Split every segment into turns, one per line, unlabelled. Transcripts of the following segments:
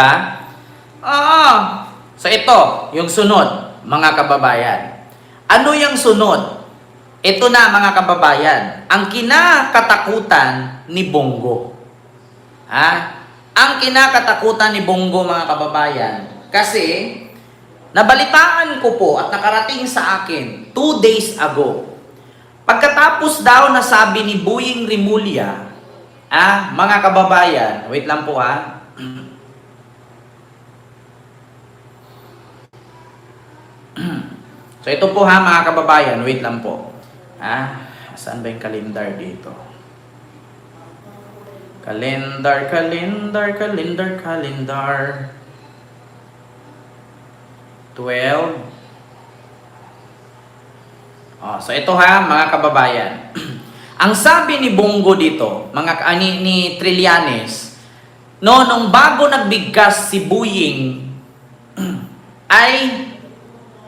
Ha? Oo. So ito, yung sunod, mga kababayan. Ano yung sunod? Ito na mga kababayan, ang kinakatakutan ni Bongo. Ha? Ang kinakatakutan ni Bongo mga kababayan, kasi nabalitaan ko po at nakarating sa akin 2 days ago. Pagkatapos daw na sabi ni Boying Rimulya, mga kababayan, wait lang po So ito po mga kababayan, wait lang po. Saan ba yung calendar dito? Calendar. 12. So ito mga kababayan. Ang sabi ni Bongo dito, ni Trillanes, nung bago nagbigkas si Boying, ay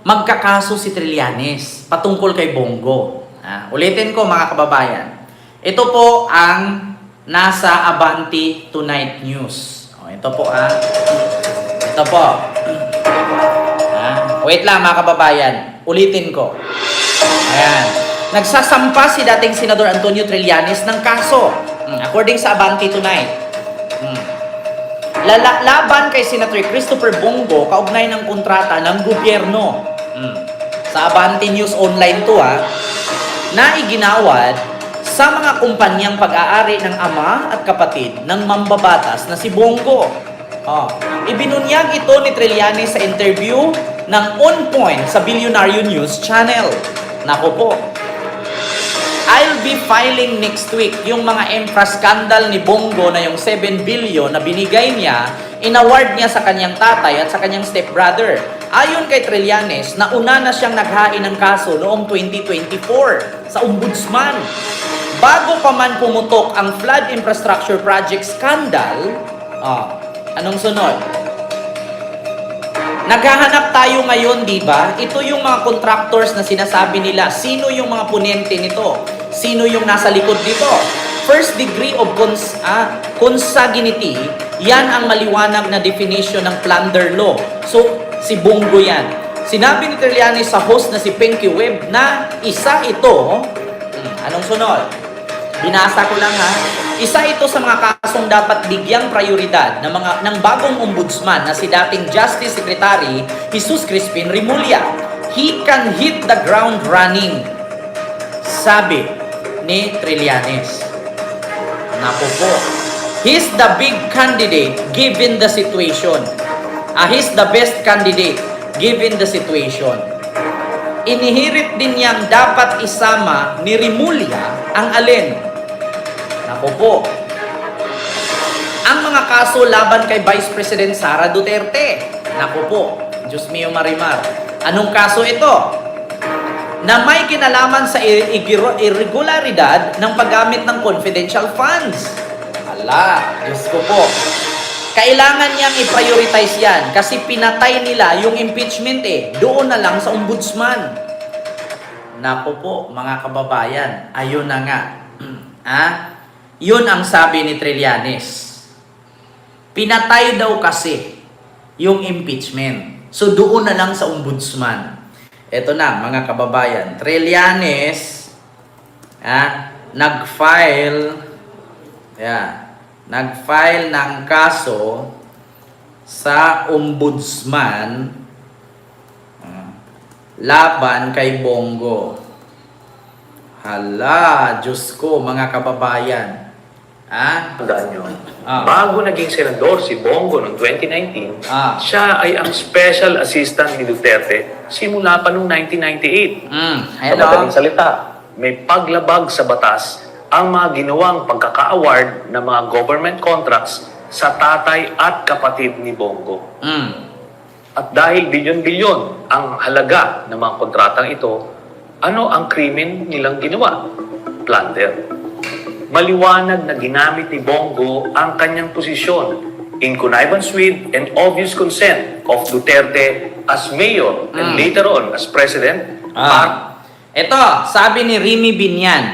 magkakaso si Trillanes patungkol kay Bongo. Ulitin ko mga kababayan. Ito po ang nasa Abante Tonight News. Ito po Ito po. Wait lang mga kababayan. Ulitin ko. Ayan. Nagsasampa si dating Senador Antonio Trillanes ng kaso. According sa Abante Tonight. Laban kay Senator Christopher Bongo kaugnay ng kontrata ng gobyerno. Sa Abante News Online to na iginawad sa mga kumpanyang pag-aari ng ama at kapatid ng mambabatas na si Bongo. Ibinunyag ito ni Trillanes sa interview ng On Point sa Billionaire News Channel. Nako po. I'll be filing next week yung mga infra scandal ni Bongo na yung 7 billion na binigay niya, inaward niya sa kanyang tatay at sa kanyang stepbrother. Ayon kay Trillanes, nauna na siyang naghain ng kaso noong 2024 sa Ombudsman. Bago pa man pumutok ang flood infrastructure project scandal, anong sunod? Naghahanap tayo ngayon, di ba? Ito yung mga contractors na sinasabi nila. Sino yung mga ponente nito? Sino yung nasa likod dito? First degree of consanguinity, yan ang maliwanag na definition ng plunder law. So, si Bongo yan. Sinabi ni Trillanes sa host na si Pinky Webb na isa ito. Anong sunod? Binasa ko lang Isa ito sa mga kasong dapat bigyang prioridad ng bagong ombudsman na si dating Justice Secretary Jesus Crispin Rimulya. He can hit the ground running, sabi ni Trillanes. Napo po. He's the big candidate given the situation. He's the best candidate given the situation. Inihirit din niyang dapat isama ni Rimulya ang alin? Naku po. Ang mga kaso laban kay Vice President Sara Duterte. Naku po. Diyos mio Marimar. Anong kaso ito? Na may kinalaman sa irregularidad ng paggamit ng confidential funds. Diyos ko po. Kailangan niyang i-prioritize yan kasi pinatay nila yung impeachment doon na lang sa ombudsman. Naku po, mga kababayan, ayun na nga. Yun ang sabi ni Trillanes. Pinatay daw kasi yung impeachment. So doon na lang sa ombudsman. Ito na, mga kababayan. Trillanes, nag-file ng kaso sa ombudsman laban kay Bongo. Diyos ko, mga kababayan.
Tandaan nyo, bago naging senador si Bongo noong 2019, siya ay ang special assistant ni Duterte simula pa noong 1998. Sa madaling salita, may paglabag sa batas ang mga ginawang pagkaka-award ng mga government contracts sa tatay at kapatid ni Bongo. At dahil bilyon-bilyon ang halaga ng mga kontratang ito, ano ang krimen nilang ginawa? Plunder. Maliwanag na ginamit ni Bongo ang kanyang posisyon in connivance with and obvious consent of Duterte as mayor and later on as president.
Ito, sabi ni Remy Binyan,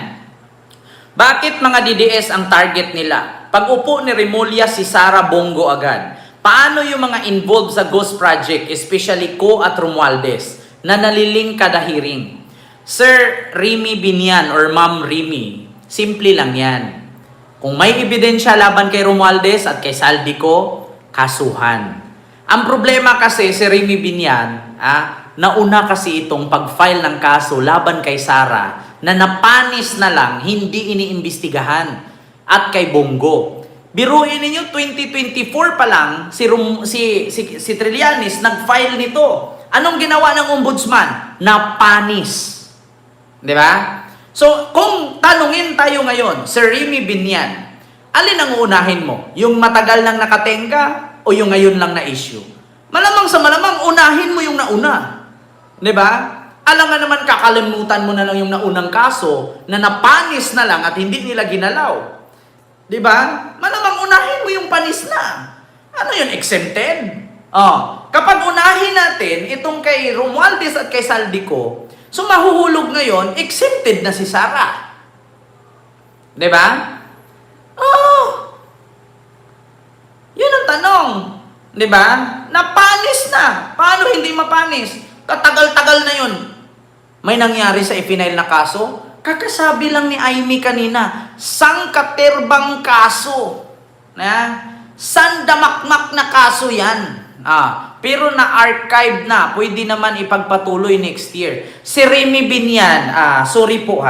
bakit mga DDS ang target nila? Pag upo ni Rimulya si Sara Bongo agad. Paano yung mga involved sa Ghost Project, especially Ko at Romualdez, na naliling kada hearing? Sir Remy Binyan or Ma'am Remy, simple lang yan. Kung may ebidensya laban kay Romualdez at kay Saldico, kasuhan. Ang problema kasi si Remy Binyan, nauna kasi itong pag-file ng kaso laban kay Sara na napanis na lang, hindi iniimbestigahan at kay Bongo. Biruin ninyo, 2024 pa lang, si Trillanes nag-file nito. Anong ginawa ng ombudsman? Napanis. Di ba? So, kung tanungin tayo ngayon, Sir Remy Binyan, alin ang uunahin mo? Yung matagal nang nakatenga o yung ngayon lang na issue? Malamang sa malamang, unahin mo yung nauna. Di ba? Alam nga naman, kakalimutan mo na lang yung naunang kaso na napanis na lang at hindi nila ginalaw. Di ba? Malamang unahin mo yung panis na. Ano yun? Exempted? Kapag unahin natin itong kay Romualdez at kay Saldico, so mahuhulog ngayon, exempted na si Sara. Di ba? Yun ang tanong. Di ba? Napanis na. Paano hindi mapanis? Katagal-tagal na yun. May nangyari sa ipinail na kaso? Kakasabi lang ni Amy kanina, sangkaterbang kaso. Sandamakmak na kaso yan. Pero na-archive na. Pwede naman ipagpatuloy next year. Si Remy Binyan, sorry po.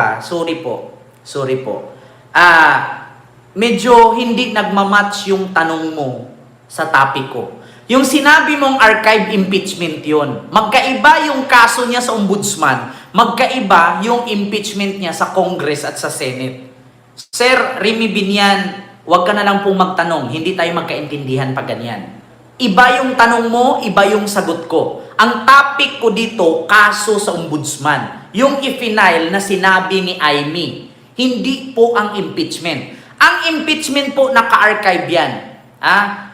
Medyo hindi nagmamatch yung tanong mo sa topic ko. Yung sinabi mong archive impeachment yon. Magkaiba yung kaso niya sa ombudsman. Magkaiba yung impeachment niya sa Congress at sa Senate. Sir Remy Binyan, huwag ka na lang pong magtanong. Hindi tayo magkaintindihan pag ganyan. Iba yung tanong mo, iba yung sagot ko. Ang topic ko dito, kaso sa ombudsman. Yung i-final na sinabi ni Amy. Hindi po ang impeachment. Ang impeachment po, naka-archive yan.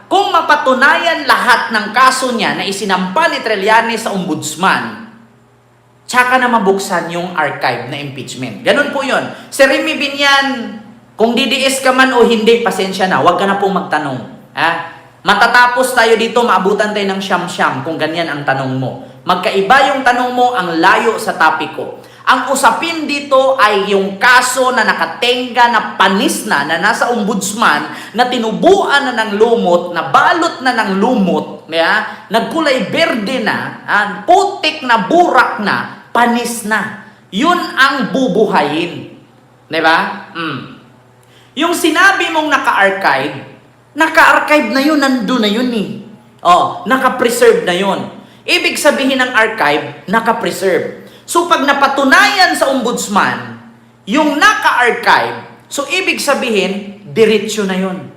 Kung mapatunayan lahat ng kaso niya na isinampa ni Trillanes sa ombudsman, tsaka na mabuksan yung archive na impeachment. Ganun po yun. Si Remy Binyan, kung DDS ka man o hindi, pasensya na, huwag ka na pong magtanong. Matatapos tayo dito, maabutan tayo ng siyam-siyam kung ganyan ang tanong mo. Magkaiba yung tanong mo, ang layo sa topic ko. Ang usapin dito ay yung kaso na nakatenga na panis na nasa ombudsman, na tinubuan na ng lumot, na balot na ng lumot, nagkulay berde na, putik na burak na, panis na. Yun ang bubuhayin. Diba? Yung sinabi mong naka-archive na yun, nandun na yun naka-preserve na yun. Ibig sabihin ng archive, naka-preserve. So, pag napatunayan sa ombudsman, yung naka-archive, so, ibig sabihin, diretsyo na yun.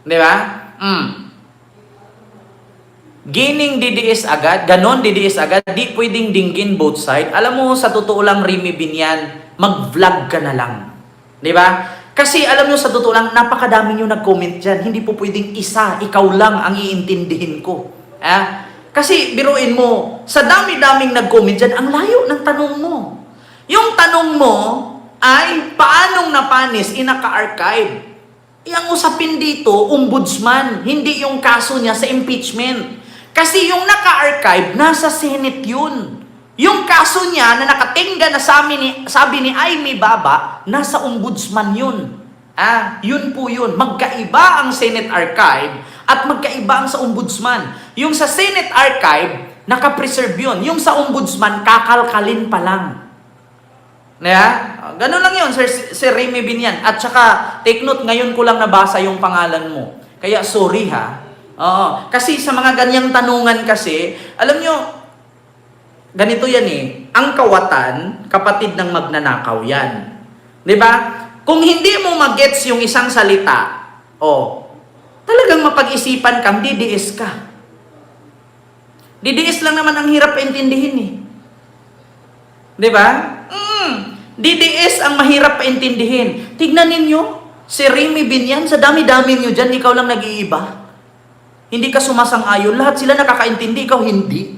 Di ba? Gining DDS agad, ganon DDS agad, di pwedeng dinggin both side. Alam mo, sa totoo lang, Remy Binyan, mag-vlog ka na lang. Di ba? Kasi alam nyo, sa totoo lang, napakadami nyo nag-comment dyan. Hindi po pwedeng isa, ikaw lang ang iintindihin ko. Kasi biruin mo, sa dami-daming nag-comment dyan, ang layo ng tanong mo. Yung tanong mo ay paanong napanis, inaka-archive. Ang usapin dito, ombudsman, hindi yung kaso niya sa impeachment. Kasi yung naka-archive, nasa Senate yun. Yung kaso niya na nakatingga na sabi ni Amy Baba, nasa ombudsman yun. Yun po yun. Magkaiba ang Senate archive at magkaiba ang sa ombudsman. Yung sa Senate archive, nakapreserve yun. Yung sa ombudsman, kakalkalin pa lang. Ganun lang yun, Sir Remy Binyan. At saka, take note, ngayon ko lang nabasa yung pangalan mo. Kaya sorry kasi sa mga ganyang tanungan kasi, alam nyo, ganito yan ang kawatan, kapatid ng magnanakaw yan. Diba? Kung hindi mo mag-gets yung isang salita, talagang mapag-isipan kang DDS ka. DDS lang naman ang hirap paintindihin Diba? DDS ang mahirap paintindihin. Tignan ninyo, si Remy Binyan, sa dami-dami nyo dyan, ikaw lang nag-iiba. Hindi ka sumasang-ayon. Lahat sila nakakaintindi, ikaw hindi.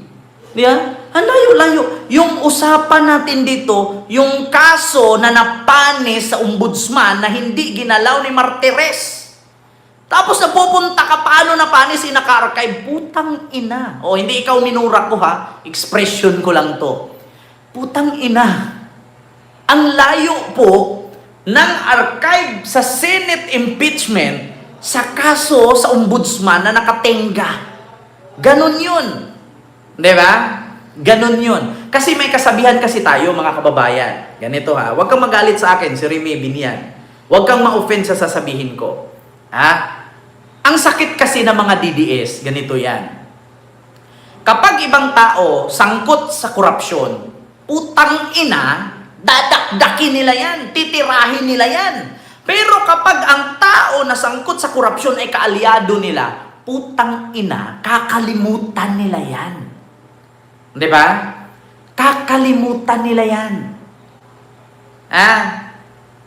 Diba? Ang layo-layo. Yung usapan natin dito, yung kaso na napanis sa ombudsman na hindi ginalaw ni Martires. Tapos napupunta ka, paano na panis naka-archive? Putang ina. O, hindi ikaw minura ko ha. Expression ko lang to. Putang ina. Ang layo po ng archive sa Senate impeachment sa kaso sa ombudsman na nakatenga. Ganon yun. Di ba? Ganon yun. Kasi may kasabihan kasi tayo, mga kababayan. Ganito ha. Huwag kang magalit sa akin, si Remy Binian. Huwag kang ma-offend sa sasabihin ko. Ha? Ang sakit kasi ng mga DDS, ganito yan. Kapag ibang tao sangkot sa korupsyon, putang ina, dadakdakin nila yan, titirahin nila yan. Pero kapag ang tao na sangkot sa korupsyon ay kaalyado nila, putang ina, kakalimutan nila yan. Di ba? Kakalimutan nila yan.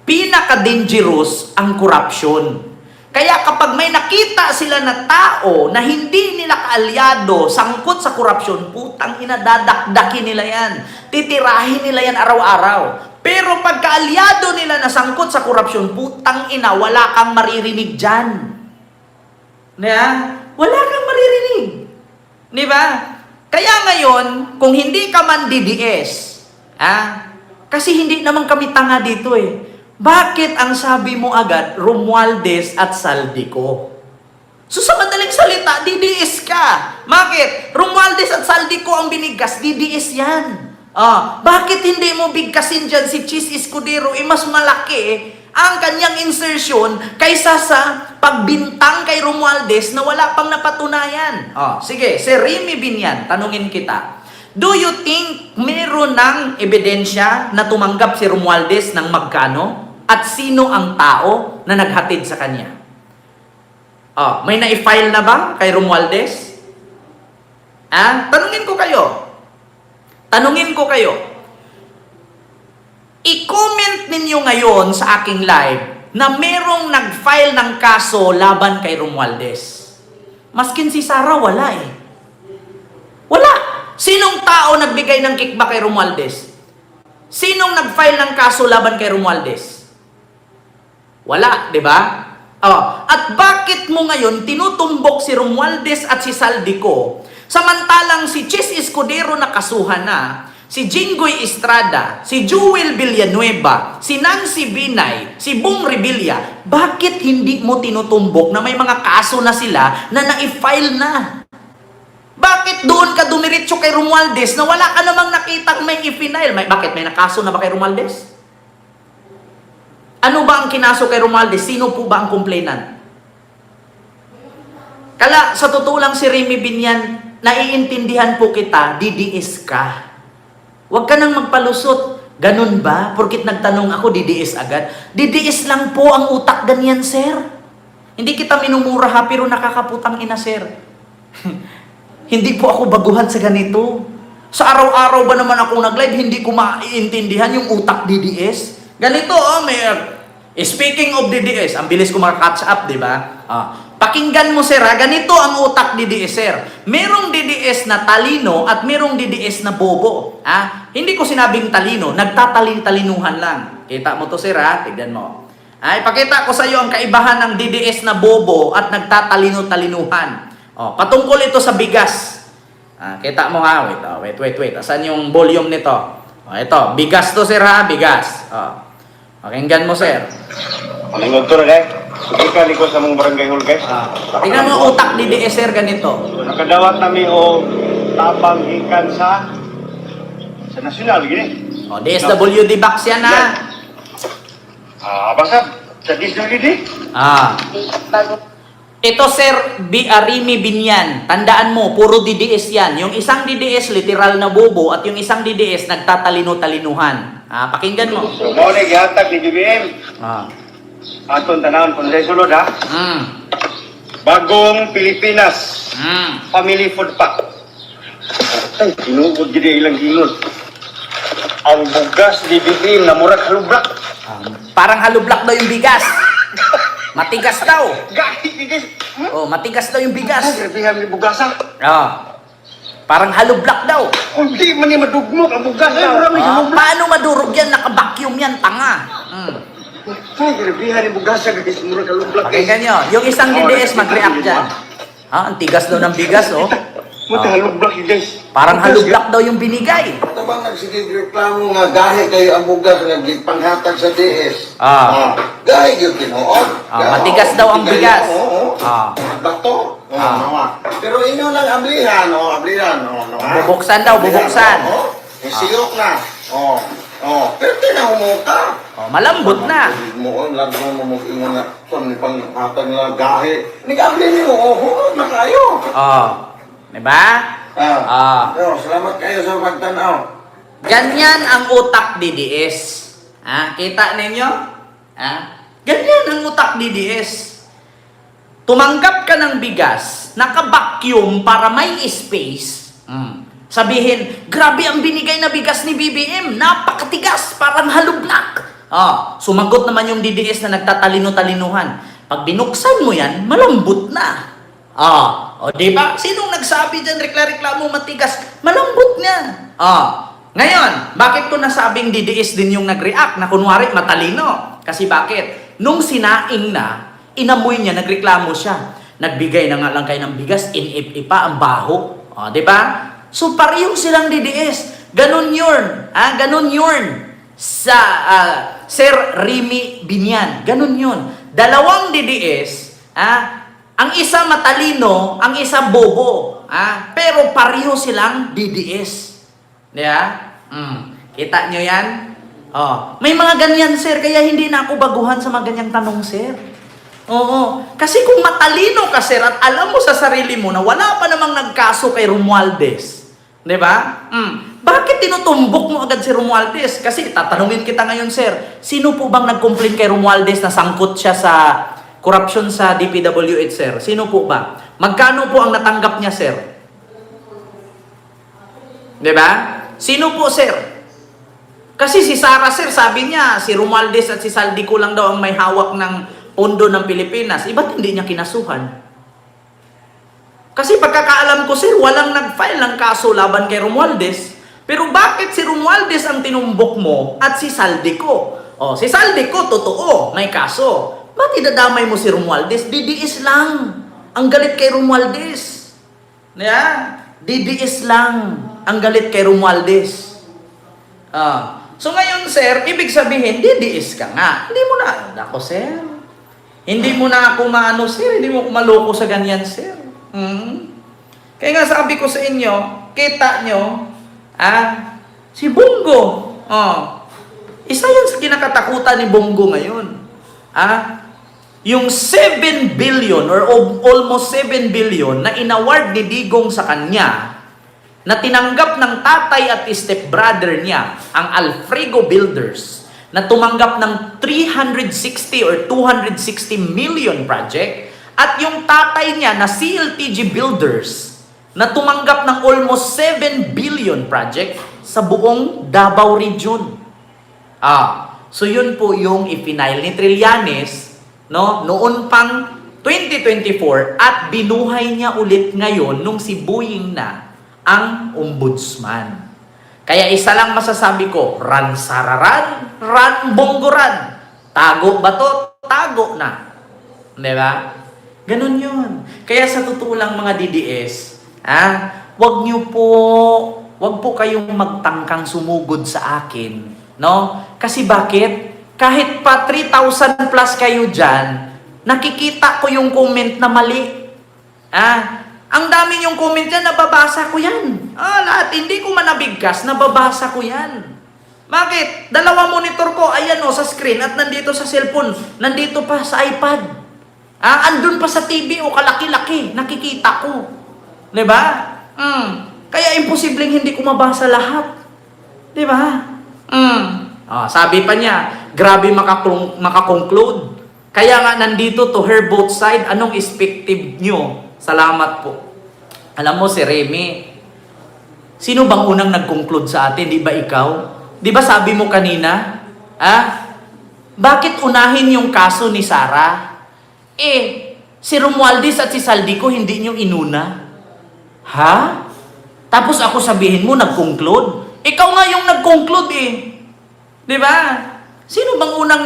Pinaka-dangerous ang korupsyon. Kaya kapag may nakita sila na tao na hindi nila kaalyado, sangkot sa korupsyon, putang ina, dadakdakin nila yan. Titirahin nila yan araw-araw. Pero pag kaalyado nila na sangkot sa korupsyon, putang ina, wala kang maririnig dyan. Wala kang maririnig. Di ba? Kaya ngayon, kung hindi ka man DDS, kasi hindi naman kami tanga dito eh. Bakit ang sabi mo agad, Romualdez at Saldico? So sa madaling salita, DDS ka. Bakit? Romualdez at Saldico ang binigkas, DDS yan. Bakit hindi mo bigkasin dyan si Chis Escudero? Mas malaki ang kanyang insertion kaysa sa pagbintang kay Romualdez na wala pang napatunayan. Sige, si Remy Binian, tanungin kita. Do you think meron ng ebidensya na tumanggap si Romualdez ng magkano? At sino ang tao na naghatid sa kanya? May na-file na ba kay Romualdez? Tanungin ko kayo. I-comment ninyo ngayon sa aking live na merong nag-file ng kaso laban kay Romualdez. Maskin si Sarah, wala eh. Wala. Sinong tao nagbigay ng kickback kay Romualdez? Sinong nag-file ng kaso laban kay Romualdez? Wala, di ba? At bakit mo ngayon tinutumbok si Romualdez at si Saldico samantalang si Chis Escudero nakasuhan na, si Jinggoy Estrada, si Jewel Villanueva, si Nancy Binay, si Bong Revilla, bakit hindi mo tinutumbok na may mga kaso na sila na na-file na? Bakit doon ka dumiretso kay Romualdez na wala ka namang nakitang may i-file? Bakit? May nakaso na ba kay Romualdez? Ano ba ang kinaso kay Romualdez? Sino po ba ang complainant? Kala, sa totoo lang si Remy Binian, naiintindihan po kita, DDS ka. Huwag ka nang magpalusot. Ganun ba? Porkit nagtanong ako, DDS agad. DDS lang po ang utak ganyan, sir. Hindi kita minumura ha, pero nakakaputang ina, sir. Hindi po ako baguhan sa ganito. Sa araw-araw ba naman ako nag-live, hindi ko maiintindihan yung utak DDS? Ganito, speaking of DDS, ang bilis ko maka-catch up, di ba? Pakinggan mo, sir, ganito ang utak DDS, sir. Merong DDS na talino at merong DDS na bobo. Hindi ko sinabing talino, nagtatalin-talinuhan lang. Kita mo to, sir, tignan mo. Ipakita ko sa iyo ang kaibahan ng DDS na bobo at nagtatalino-talinuhan. Patungkol ito sa bigas. Kita mo ha, wait. Asan yung volume nito? Ito, bigas to, sir, bigas. Pakinggan mo, sir.
Malingog to na, guys. Subukan ko sa mong barangay hall, guys.
Tingnan mo utak ni DDS, sir, ganito.
Nakadawat namin o tapang ikan sa nasyonal, gini.
DSWD box yan, ha?
Basta, sa DSWD?
Ito, sir, Remy Binian. Tandaan mo, puro DDS yan. Yung isang DDS, literal na bobo, at yung isang DDS, nagtatalino-talinuhan. Pakinggan mo.
So, mo na gihatag ni BBM. Aton tanawon kung sa'yo sulod, ha? Bagong Pilipinas. Family food pack. Ay, tinugod gini ilang gingon. Ang bugas ni BBM na murag halublak.
Parang halublak daw yung bigas. Matigas daw.
Gahit, bigas.
Matigas daw yung bigas.
Grabe ni bugasa.
Parang halublak daw.
Hindi man ni madugmok ang bugas.
Paano madurog yan? Naka-vacuum yan, tanga.
Ay, grabihan yung bugas sa guys. Mura kalublak.
Pakinggan nyo. Yung isang DDS mag-react dyan. Ang tigas daw ng bigas, oh.
Mura kalublak guys.
Parang halublak daw yung binigay.
Ito bang nagsigig reklamo nga gahe kayo ang bugas nga gipanghatag sa DS? Gahe yung tinuod.
Matigas daw ang bigas.
Bato. Pero inyo lang ablihan,
Bubuksan daw, bubuksan.
Isiyok na. Pero tinahumuka.
Malambot na.
Mo lang mo ingon na son panghatag nga gahe. Nigabli niyo, hurot na kayo.
Diba?
Salamat kayo sa pagtanaw.
Ganyan ang utak DDS. Kita ninyo? Ganyan ang utak DDS. Tumanggap ka ng bigas, naka-vacuum para may space. Sabihin, grabe ang binigay na bigas ni BBM, napakatigas, parang halublak. Sumagot naman yung DDS na nagtatalino-talinuhan. Pag binuksan mo yan, malambot na. Diba? Sinong nagsabi dyan, reklamo matigas? Malambot niya. Ngayon, bakit ko nasabing DDS din yung nag-react na kunwari matalino? Kasi bakit? Nung sinaing na, inamoy niya, nagreklamo siya. Nagbigay na nga lang kayo ng bigas, in-if pa ang baho. Diba? So, parehong silang DDS. Ganon yun. Ganon yun. Sa Sir Remy Binyan. Ganon yun. Dalawang DDS, ang isa matalino, ang isa bobo. Pero pareho silang DDS. Diba? Kita nyo yan? May mga ganyan, sir. Kaya hindi na ako baguhan sa mga ganyang tanong, sir. Kasi kung matalino ka, sir, at alam mo sa sarili mo na wala pa namang nagkaso kay Romualdez, di ba? Bakit tinutumbok mo agad si Romualdez? Kasi tatanungin kita ngayon, sir, sino po bang nag-complain kay Romualdez na sangkot siya sa korupsyon sa DPWH, sir? Sino po ba? Magkano po ang natanggap niya, sir? Di ba? Sino po, sir? Kasi si Sara, sir, sabi niya, si Romualdez at si Saldico lang daw ang may hawak ng pondo ng Pilipinas. Iba't hindi niya kinasuhan? Kasi pagkakaalam ko, sir, walang nag-file ng kaso laban kay Romualdez. Pero bakit si Romualdez ang tinumbok mo at si Saldico? Si Saldico, totoo, may kaso. Ba't idadamay mo si Romualdez? DDS lang. Ang galit kay Romualdez. DDS lang ang galit kay Romualdez. So ngayon, sir, ibig sabihin, DDS ka nga. Hindi mo na, ako, sir. Hindi mo na ako maano, sir. Hindi mo ako maloko sa ganyan, sir. Kaya nga sabi ko sa inyo, kita nyo, si Bongo, isa yan sa kinakatakutan ni Bongo ngayon. Yung 7 billion or almost 7 billion na inaward ni Digong sa kanya, na tinanggap ng tatay at stepbrother niya, ang Alfrego Builders, na tumanggap ng 360 or 260 million project, at yung tatay niya na CLTG Builders, na tumanggap ng almost 7 billion project sa buong Davao Region. So yun po yung ipinail ni Trillanes, no, noon pang 2024, at binuhay niya ulit ngayon nung si Boying na ang ombudsman. Kaya isa lang masasabi ko, ran sararan, ran bonggoran. Tago ba to? Tago na. Di ba? Ganun yun. Kaya sa totoo lang mga DDS, wag po kayong magtangkang sumugod sa akin. No? Kasi bakit? Kahit pa 3,000 plus kayo dyan, nakikita ko yung comment na mali. Ang dami yung comment yan, nababasa ko yan. Lahat, hindi ko manabigkas, nababasa ko yan. Bakit? Dalawa monitor ko, ayan sa screen, at nandito sa cellphone, nandito pa sa iPad. Andun pa sa TV, kalaki-laki, nakikita ko. Diba? Kaya imposibleng hindi ko mabasa lahat. Diba? Sabi pa niya, grabe makakonclude. Kaya nga nandito to her both side, anong perspective nyo? Salamat po. Alam mo si Remy, sino bang unang nag-conclude sa atin? Di ba ikaw? Di ba sabi mo kanina? Bakit unahin yung kaso ni Sara? Si Romualdez at si Saldico hindi nyo inuna? Tapos ako sabihin mo, nag-conclude? Ikaw nga yung nag-conclude Di ba? Sino bang unang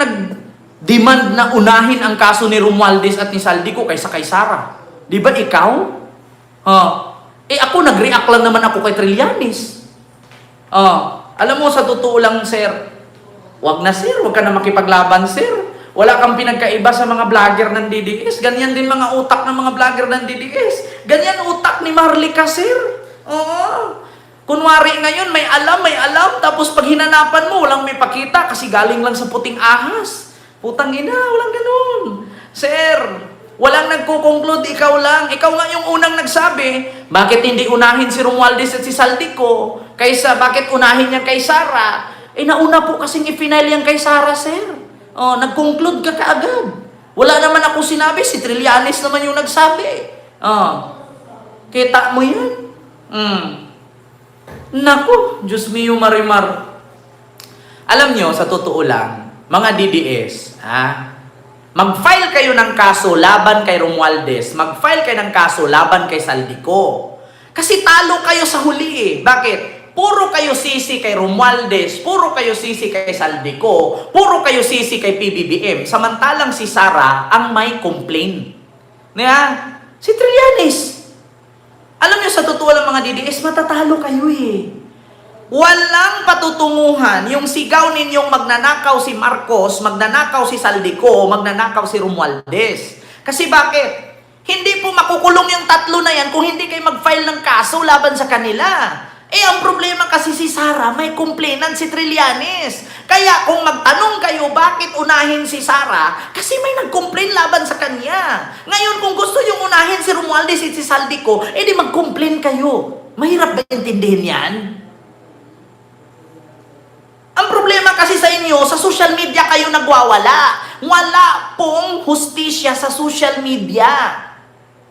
demand na unahin ang kaso ni Romualdez at ni Saldico kaysa kay Sara. Di ba ikaw? Ako nag-react lang naman ako kay Trillanes. Alam mo, sa totoo lang, sir, wag na sir, wag ka na makipaglaban, sir. Wala kang pinagkaiba sa mga vlogger ng DDS. Ganyan din mga utak ng mga vlogger ng DDS. Ganyan utak ni Marlica, sir. Oo. Kunwari ngayon, may alam, tapos pag hinanapan mo, walang may pakita kasi galing lang sa puting ahas. Putang ina, walang ganun. Sir, walang nagko-conclude, ikaw lang. Ikaw nga yung unang nagsabi, bakit hindi unahin si Romualdez at si Saldico? Kaysa, bakit unahin niya kay Sara? Nauna po kasing i-final yan kay Sara, sir. Nag-conclude ka kaagad. Wala naman ako sinabi, si Trillanes naman yung nagsabi. Kita mo yan? Naku, Diyos mio marimar. Alam nyo, sa totoo lang, mga DDS, mag-file kayo ng kaso laban kay Romualdez, mag-file kayo ng kaso laban kay Saldico. Kasi talo kayo sa huli eh. Bakit? Puro kayo sisi kay Romualdez, puro kayo sisi kay Saldico, puro kayo sisi kay PBBM. Samantalang si Sara ang may complaint. Si Trillanes. Alam niyo, sa totoo lang mga DDS, matatalo kayo eh. Walang patutunguhan yung sigaw ninyong magnanakaw si Marcos, magnanakaw si Saldico, magnanakaw si Romualdez. Kasi bakit? Hindi po makukulong yung tatlo na yan kung hindi kayo mag-file ng kaso laban sa kanila. Ang problema kasi si Sara, may complainant si Trillanes. Kaya kung magtanong kayo bakit unahin si Sara, kasi may nag-complain laban sa kanya. Ngayon, kung gusto yung unahin si Romualdez at si Saldico, di mag-complain kayo. Mahirap ba intindihin yan? Ang problema kasi sa inyo, sa social media kayo nagwawala. Wala pong hustisya sa social media.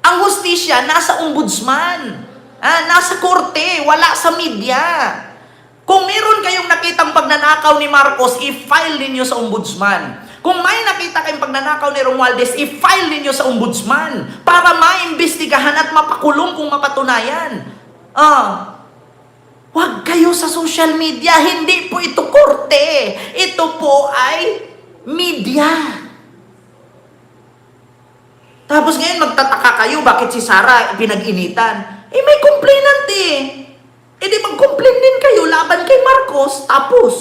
Ang hustisya nasa ombudsman. Nasa korte, wala sa media. Kung meron kayong nakitang pagnanakaw ni Marcos, i-file ninyo sa ombudsman. Kung may nakita kayong pagnanakaw ni Romualdez, i-file ninyo sa ombudsman para maimbestigahan at mapakulong kung mapatunayan. Huwag kayo sa social media. Hindi po ito korte. Ito po ay media. Tapos ngayon magtataka kayo bakit si Sara pinag-initan. May complainant eh. Di mag-complain din kayo laban kay Marcos. Tapos.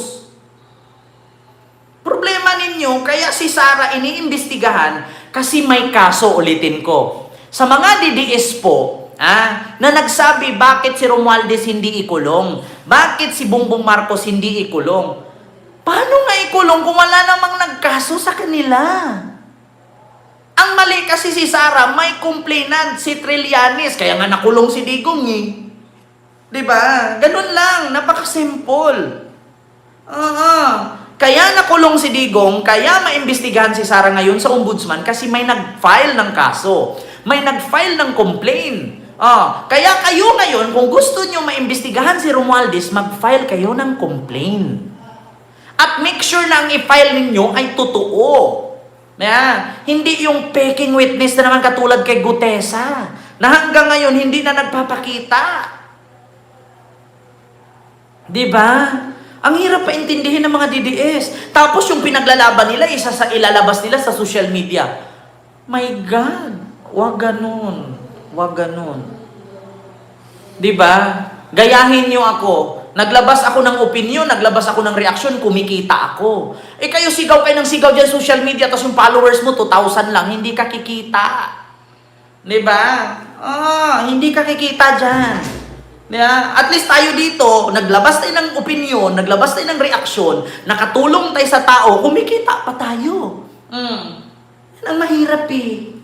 Problema ninyo, kaya si Sara iniimbestigahan kasi may kaso, ulitin ko. Sa mga DDS po, na nagsabi bakit si Romualdez hindi ikulong, bakit si Bongbong Marcos hindi ikulong. Paano nga ikulong kung wala namang nagkaso sa kanila? Ang mali kasi si Sara, may complainant si Trillanes, kaya nga nakulong si Digong eh. Diba? Ganun lang, napaka-simple. Kaya nakulong si Digong, kaya maimbestigahan si Sara ngayon sa ombudsman kasi may nag-file ng kaso. May nag-file ng complaint. Kaya kayo ngayon, kung gusto nyo maimbestigahan si Romualdez, mag-file kayo ng complaint. At make sure na ang i-file ninyo ay totoo. Hindi yung peking witness na naman katulad kay Gutesa, na hanggang ngayon hindi na nagpapakita. Diba? Ang hirap pa intindihin ng mga DDS. Tapos yung pinaglalaban nila, isa sa ilalabas nila sa social media. My God, wag ganun. Wag ganun. Diba? Gayahin nyo ako. Naglabas ako ng opinion, naglabas ako ng reaksyon, kumikita ako. Kayo sigaw kayo ng sigaw dyan social media, tapos yung followers mo, 2,000 lang, hindi ka kikita. Diba? Hindi ka kikita dyan. Diba? At least tayo dito, naglabas tayo ng opinion, naglabas tayo ng reaksyon, nakatulong tayo sa tao, kumikita pa tayo. Yan ang mahirap eh.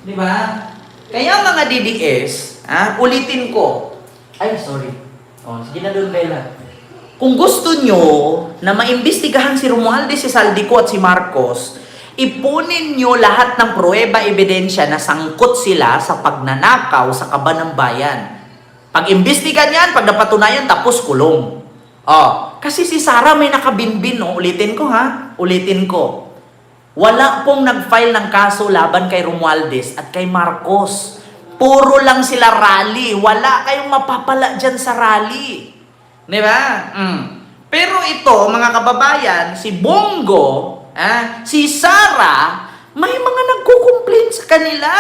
Diba? Kaya mga DDS, ulitin ko. Ay, sorry. Sige na doon, Bella. Kung gusto nyo na maimbestigahan si Romualdez, si Saldico at si Marcos, ipunin nyo lahat ng pruweba, ebidensya na sangkot sila sa pagnanakaw sa Kaban ng Bayan. Pag-imbestigan yan, pag napatunayan, tapos kulong. Kasi si Sara may nakabinbin, no? Ulitin ko ha, ulitin ko. Wala pong nag-file ng kaso laban kay Romualdez at kay Marcos. Puro lang sila rally. Wala kayong mapapala dyan sa rally. Di ba? Pero ito, mga kababayan, si Bongo, Si Sarah, may mga nagko-complain sa kanila.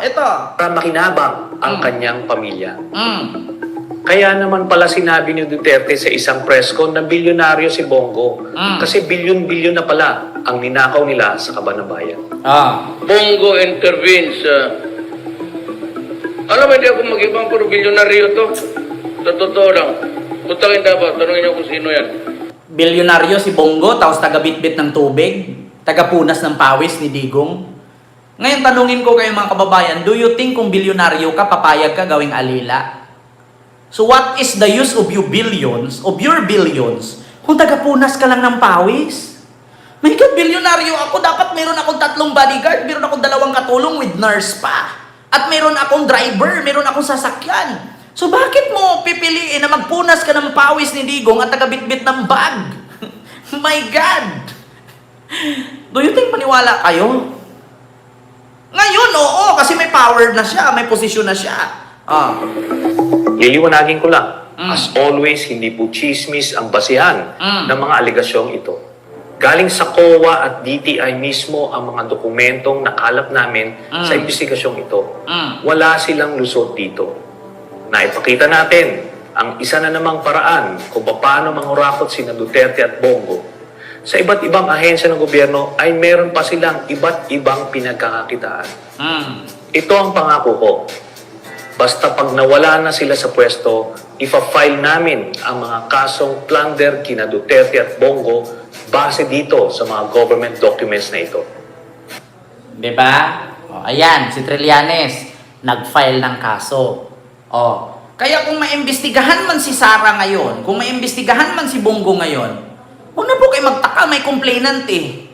Ito.
Para makinabang ang kanyang pamilya. Kaya naman pala sinabi ni Duterte sa isang press con na bilyonaryo si Bongo. Kasi bilyon-bilyon na pala ang ninakaw nila sa Kabanabayan.
Bongo intervenes. Alam mo, hindi ako mag-ibang pero bilyonaryo to. Sa totoo lang. Putakin dapat, tanungin niyo kung sino yan.
Bilyonaryo si Bongo, tapos taga-bitbit ng tubig, taga-punas ng pawis ni Digong. Ngayon, tanungin ko kayo mga kababayan, do you think kung bilyonaryo ka, papayag ka gawing alila? So what is the use of your billions, kung taga-punas ka lang ng pawis? My God, bilyonaryo ako, dapat meron akong 3 bodyguard, meron akong 2 katulong with nurse pa. At meron akong driver, meron akong sasakyan. So bakit mo pipiliin na magpunas ka ng pawis ni Digong at taga-bitbit ng bag? My God! Do you think maniwala kayo? Ngayon, oo, kasi may power na siya, may posisyon na siya.
Liliwanagin ko lang. As always, hindi po chismis ang basihan ng mga aligasyong ito. Galing sa COA at DTI mismo ang mga dokumentong nakalap namin sa investigasyong ito. Wala silang lusot dito. Naipakita natin ang isa na namang paraan kung paano mangurakot sina Duterte at Bongo. Sa iba't ibang ahensya ng gobyerno ay meron pa silang iba't ibang pinagkakakitaan. Ito ang pangako ko. Basta pag nawala na sila sa pwesto, ipa-file namin ang mga kasong plunder kina Duterte at Bongo base dito sa mga government documents na ito.
Diba? Ayan, si Trillanes, nag-file ng kaso. Kaya kung maimbestigahan man si Sara ngayon, kung maimbestigahan man si Bongo ngayon, huwag na po kayo magtaka, may complainant eh.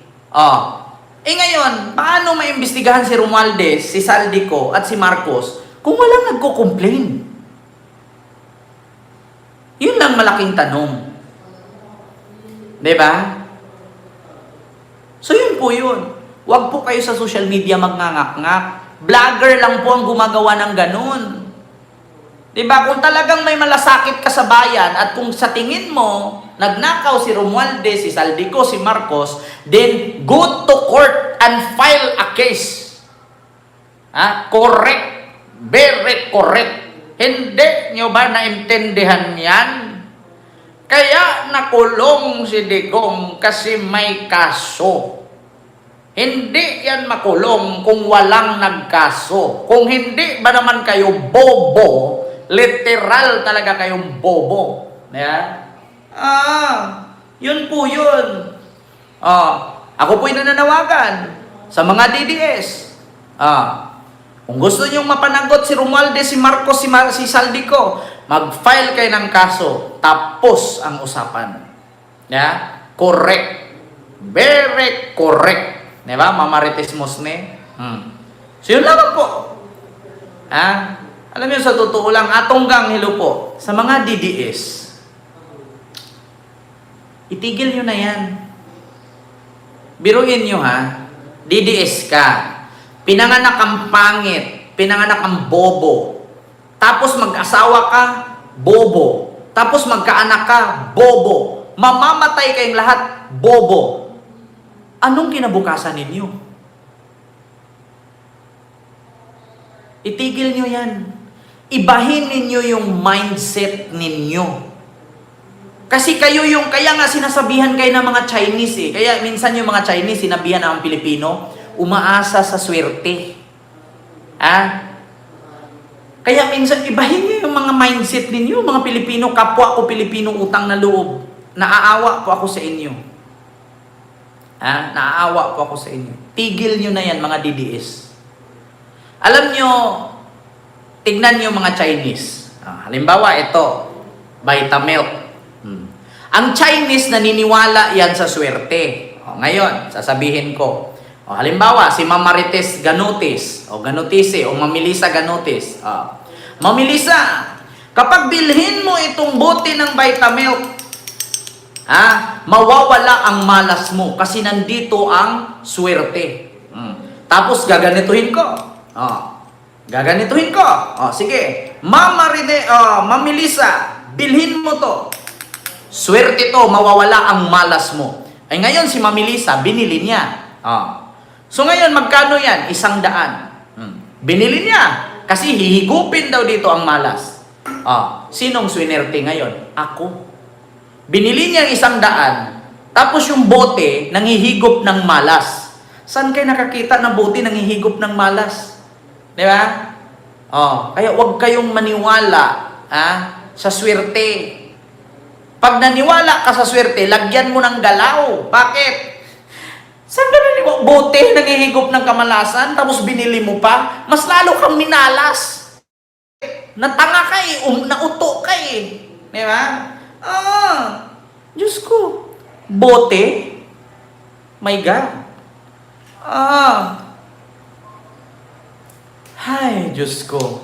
Ngayon, paano maimbestigahan si Romualdez, si Saldico, at si Marcos kung walang nagko-complain? Yun lang malaking tanong. Diba? So yun po yun. Huwag po kayo sa social media magngangak-ngak. Vlogger lang po ang gumagawa ng ganun. Diba? Kung talagang may malasakit ka sa bayan at kung sa tingin mo, nagnakaw si Romualdez, si Saldico, si Marcos, then go to court and file a case. Correct. Very correct. Hindi nyo ba naintindihan yan? Kaya nakulong si Digong kasi may kaso. Hindi yan makulong kung walang nagkaso. Kung hindi ba naman kayo bobo, literal talaga kayong bobo. Yun po yun. Ako po'y nananawagan sa mga DDS. Kung gusto nyong mapanagot si Romualdez, si Marcos, si Saldico, mag-file kayo ng kaso. Tapos ang usapan. Correct. Very correct. Diba? Mamarites Mosne. So yun lang po. Alam niyo, sa totoo lang, atonggang hilo po, sa mga DDS, itigil nyo na yan. Biruin nyo DDS ka. Pinanganak kang pangit, pinanganak kang bobo. Tapos mag-asawa ka, bobo. Tapos magkaanak ka, bobo. Mamamatay kayong lahat, bobo. Anong kinabukasan ninyo? Itigil nyo yan. Ibahin ninyo yung mindset ninyo. Kasi kayo yung, kaya nga sinasabihan kayo ng mga Chinese eh. Kaya minsan yung mga Chinese, sinabihan ng Pilipino, umaasa sa swerte. Kaya minsan, ibahin nyo yung mga mindset ninyo, mga Pilipino, kapwa ko Pilipino, utang na loob. Naaawa po ako sa inyo. Naaawa po ako sa inyo. Tigil nyo na yan, mga DDS. Alam nyo, tignan nyo mga Chinese. Halimbawa, ito, Vitamilk. Ang Chinese naniniwala yan sa swerte. Ngayon, sasabihin ko, halimbawa, si Ma'am Marites Ganutis, o Ganutise, o Mamilisa Ganutis. Mamilisa, kapag bilhin mo itong bote ng Vitamilk, mawawala ang malas mo kasi nandito ang swerte. Tapos gaganituhin ko. Gaganituhin ko. Sige, Mamilisa, bilhin mo to. Swerte to, mawawala ang malas mo. Ay ngayon si Mami Lisa, binili niya. So ngayon, magkano yan? 100. Binili niya. Kasi hihigupin daw dito ang malas. Sinong swinerte ngayon? Ako. Binili niya ang 100. Tapos yung bote, nanghihigop ng malas. Saan kayo nakakita na bote nanghihigop ng malas? Di ba? Kaya huwag kayong maniwala sa swerte. Pag naniwala ka sa swerte, lagyan mo ng galaw. Bakit? Saan ka naniwala? Bote, nangihigop ng kamalasan, tapos binili mo pa, mas lalo kang minalas. Natanga ka nauto ka Di ba? Diyos ko. Bote? My God. Ay, Diyos ko.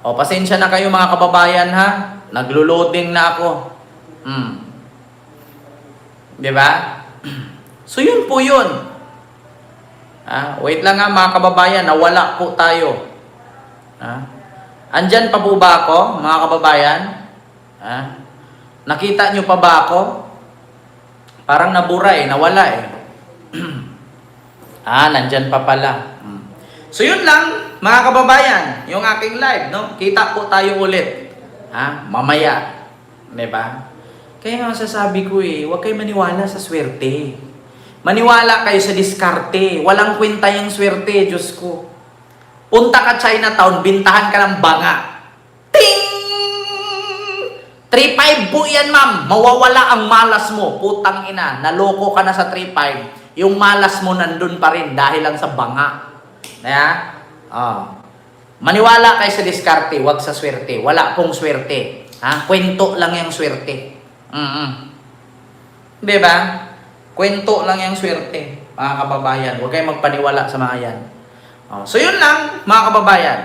Pasensya na kayo mga kababayan ha. Naglo-loading na ako. Diba? So yun po yun. Wait lang nga mga kababayan, nawala po tayo. Andyan pa po ba ako mga kababayan? Nakita nyo pa ba ako? Parang nabura nawala nandyan pa pala. So yun lang, mga kababayan, yung aking live, no? Kita po tayo ulit. Mamaya. Diba? Kaya nga sasabi ko huwag kayo maniwala sa swerte. Maniwala kayo sa diskarte. Walang kwenta yung swerte, Diyos ko. Punta ka Chinatown, bintahan ka ng banga. Ting! 3.5 po yan, ma'am. Mawawala ang malas mo. Putang ina, naloko ka na sa 3.5. Yung malas mo nandun pa rin dahil lang sa banga. Maniwala kayo sa diskarte, wag sa swerte. Wala pong swerte. Kwento lang yung swerte. Diba? Kwento lang yung swerte, mga kababayan. Huwag kayong magpaniwala sa mga yan. So yun lang, mga kababayan.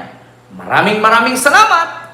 Maraming salamat.